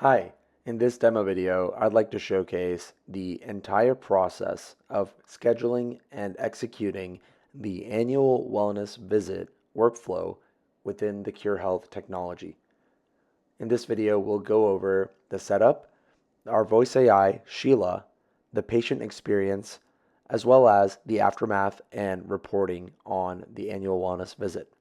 Hi, in this demo video, I'd like to showcase the entire process of scheduling and executing the annual wellness visit workflow within the Qurhealth technology. In this video, we'll go over the setup, our voice AI, Sheila, the patient experience, as well as the aftermath and reporting on the annual wellness visit.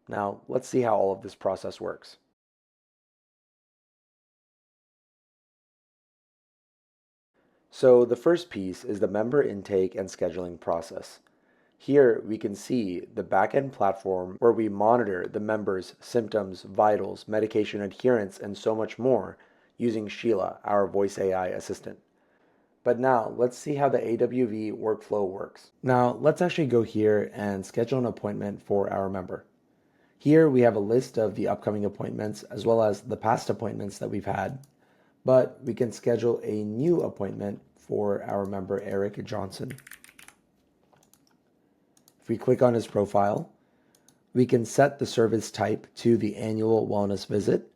Now, let's see how all of this process works. So the first piece is the member intake and scheduling process. Here we can see the backend platform where we monitor the members' symptoms, vitals, medication adherence, and so much more using Sheila, our voice AI assistant. But now let's see how the AWV workflow works. Now let's actually go here and schedule an appointment for our member. Here we have a list of the upcoming appointments as well as the past appointments that we've had, but we can schedule a new appointment for our member Eric Johnson. If we click on his profile, we can set the service type to the annual wellness visit,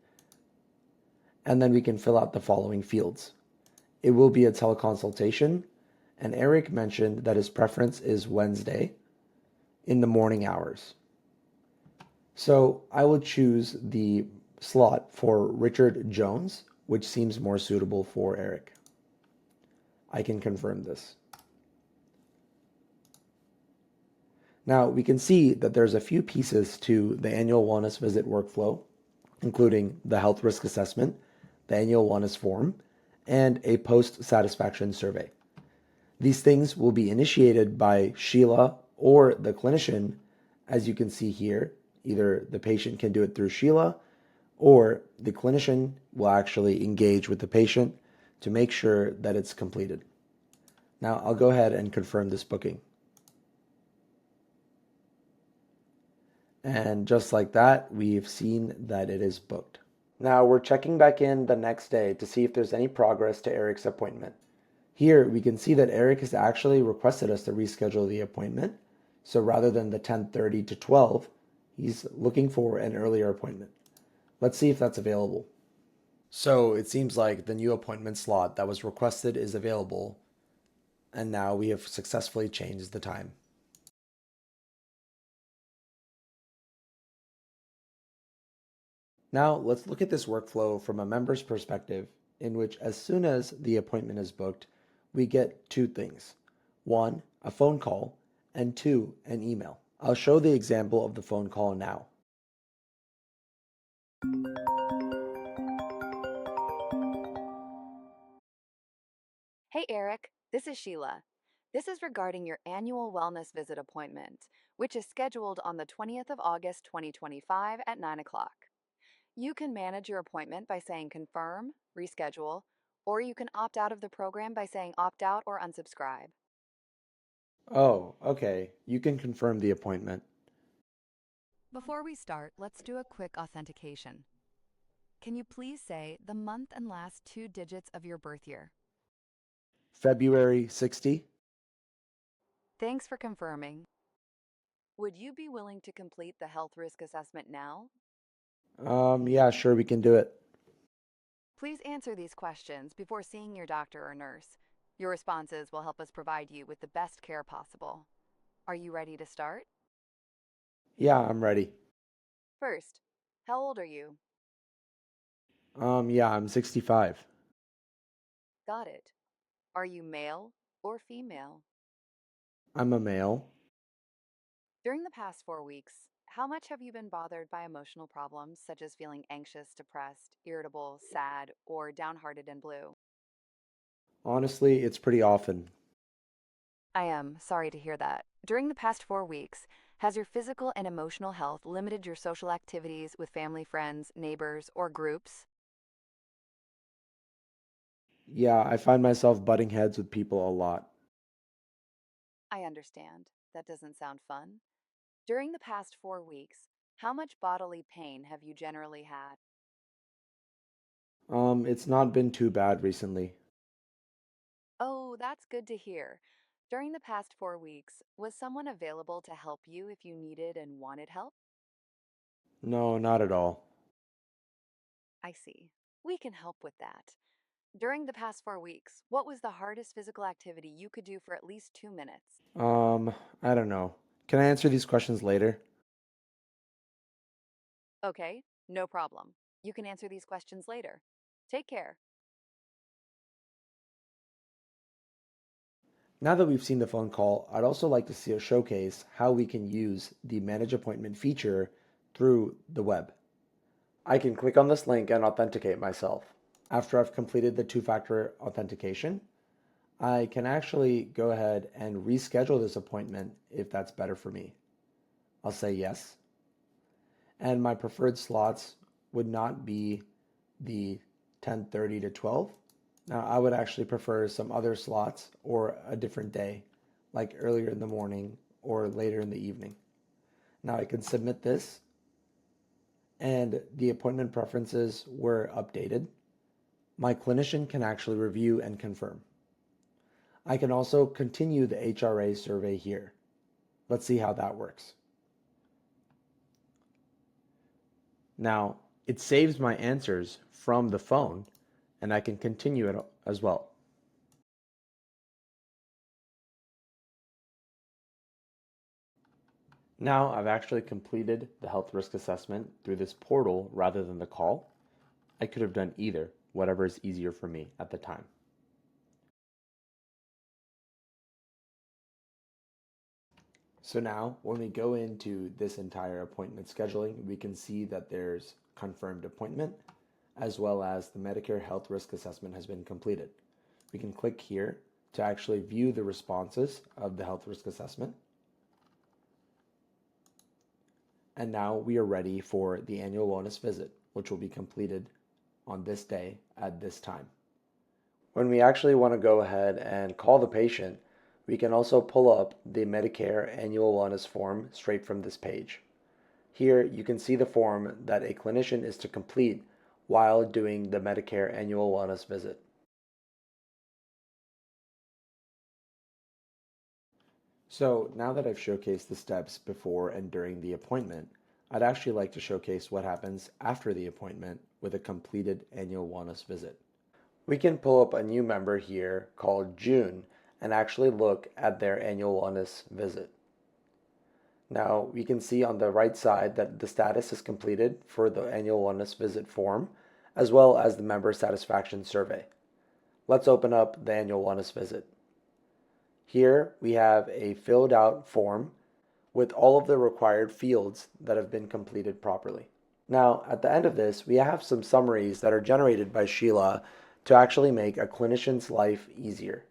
and then we can fill out the following fields. It will be a teleconsultation, and Eric mentioned that his preference is Wednesday in the morning hours. So I will choose the slot for Richard Jones, which seems more suitable for Eric. I can confirm this. Now we can see that there's a few pieces to the annual wellness visit workflow, including the health risk assessment, the annual wellness form, and a post-satisfaction survey. These things will be initiated by Sheila or the clinician, as you can see here. Either the patient can do it through Sheila, or the clinician will actually engage with the patient to make sure that it's completed. Now I'll go ahead and confirm this booking. And just like that, we've seen that it is booked. Now we're checking back in the next day to see if there's any progress to Eric's appointment. Here we can see that Eric has actually requested us to reschedule the appointment. So rather than the 10:30 to 12, he's looking for an earlier appointment. Let's see if that's available. So it seems like the new appointment slot that was requested is available, and now we have successfully changed the time. Now let's look at this workflow from a member's perspective, in which as soon as the appointment is booked, we get two things. One, a phone call, and two, an email. I'll show the example of the phone call now. Hey Eric, this is Sheila. This is regarding your annual wellness visit appointment, which is scheduled on the 20th of August 2025 at 9 o'clock. You can manage your appointment by saying confirm, reschedule, or you can opt out of the program by saying opt out or unsubscribe. Oh, okay. You can confirm the appointment. Before we start, let's do a quick authentication. Can you please say the month and last two digits of your birth year? February 60. Thanks for confirming. Would you be willing to complete the health risk assessment now? Yeah, sure, we can do it. Please answer these questions before seeing your doctor or nurse. Your responses will help us provide you with the best care possible. Are you ready to start? Yeah, I'm ready. First, how old are you? Yeah, I'm 65. Got it. Are you male or female? I'm a male. During the past 4 weeks, how much have you been bothered by emotional problems such as feeling anxious, depressed, irritable, sad, or downhearted and blue? Honestly, it's pretty often. I am sorry to hear that. During the past 4 weeks, has your physical and emotional health limited your social activities with family, friends, neighbors, or groups? Yeah, I find myself butting heads with people a lot. I understand. That doesn't sound fun. During the past 4 weeks, how much bodily pain have you generally had? It's not been too bad recently. Oh, that's good to hear. During the past 4 weeks, was someone available to help you if you needed and wanted help? No, not at all. I see. We can help with that. During the past 4 weeks, what was the hardest physical activity you could do for at least 2 minutes? I don't know. Can I answer these questions later? Okay, no problem. You can answer these questions later. Take care. Now that we've seen the phone call, I'd also like to see a showcase how we can use the Manage Appointment feature through the web. I can click on this link and authenticate myself. After I've completed the two-factor authentication, I can actually go ahead and reschedule this appointment if that's better for me. I'll say yes. And my preferred slots would not be the 10:30 to 12. Now, I would actually prefer some other slots or a different day, like earlier in the morning or later in the evening. Now, I can submit this, and the appointment preferences were updated. My clinician can actually review and confirm. I can also continue the HRA survey here. Let's see how that works. Now, it saves my answers from the phone, and I can continue it as well. Now I've actually completed the health risk assessment through this portal rather than the call. I could have done either, whatever is easier for me at the time. So now when we go into this entire appointment scheduling, we can see that there's confirmed appointment as well as the Medicare health risk assessment has been completed. We can click here to actually view the responses of the health risk assessment. And now we are ready for the annual wellness visit, which will be completed on this day at this time. When we actually want to go ahead and call the patient, we can also pull up the Medicare annual wellness form straight from this page. Here you can see the form that a clinician is to complete while doing the Medicare annual wellness visit. So now that I've showcased the steps before and during the appointment, I'd actually like to showcase what happens after the appointment with a completed annual wellness visit. We can pull up a new member here called June and actually look at their annual wellness visit. Now we can see on the right side that the status is completed for the annual wellness visit form as well as the member satisfaction survey. Let's open up the annual wellness visit. Here we have a filled out form with all of the required fields that have been completed properly. Now, at the end of this, we have some summaries that are generated by Sheila to actually make a clinician's life easier.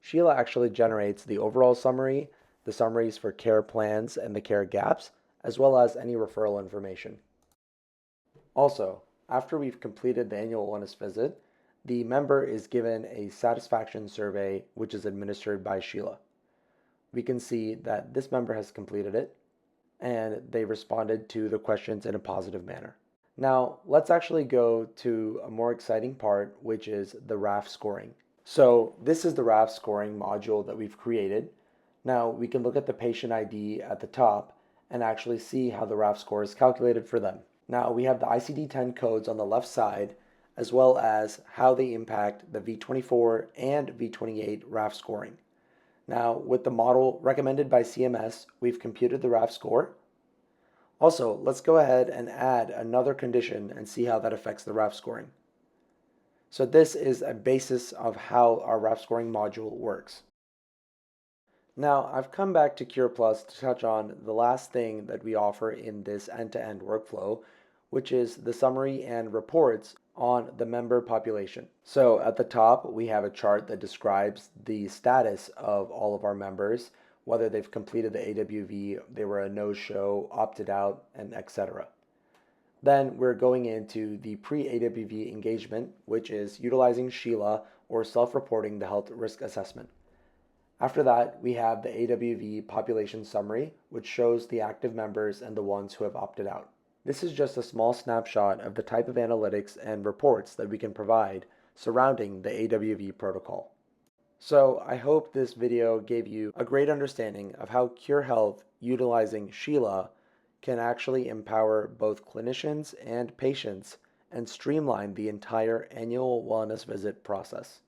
Sheila actually generates the overall summary, the summaries for care plans and the care gaps, as well as any referral information. Also, after we've completed the annual wellness visit, the member is given a satisfaction survey which is administered by Sheila. We can see that this member has completed it and they responded to the questions in a positive manner. Now, let's actually go to a more exciting part, which is the RAF scoring. So this is the RAF scoring module that we've created. Now we can look at the patient ID at the top and actually see how the RAF score is calculated for them. Now we have the ICD-10 codes on the left side, as well as how they impact the V24 and V28 RAF scoring. Now, with the model recommended by CMS, we've computed the RAF score. Also, let's go ahead and add another condition and see how that affects the RAF scoring. So this is a basis of how our RAF scoring module works. Now, I've come back to CurePlus to touch on the last thing that we offer in this end-to-end workflow, which is the summary and reports on the member population. So at the top, we have a chart that describes the status of all of our members, whether they've completed the AWV, they were a no-show, opted out, and etc. Then we're going into the pre-AWV engagement, which is utilizing Sheila or self-reporting the health risk assessment. After that, we have the AWV population summary, which shows the active members and the ones who have opted out. This is just a small snapshot of the type of analytics and reports that we can provide surrounding the AWV protocol. So I hope this video gave you a great understanding of how Qurhealth utilizing Sheila can actually empower both clinicians and patients and streamline the entire annual wellness visit process.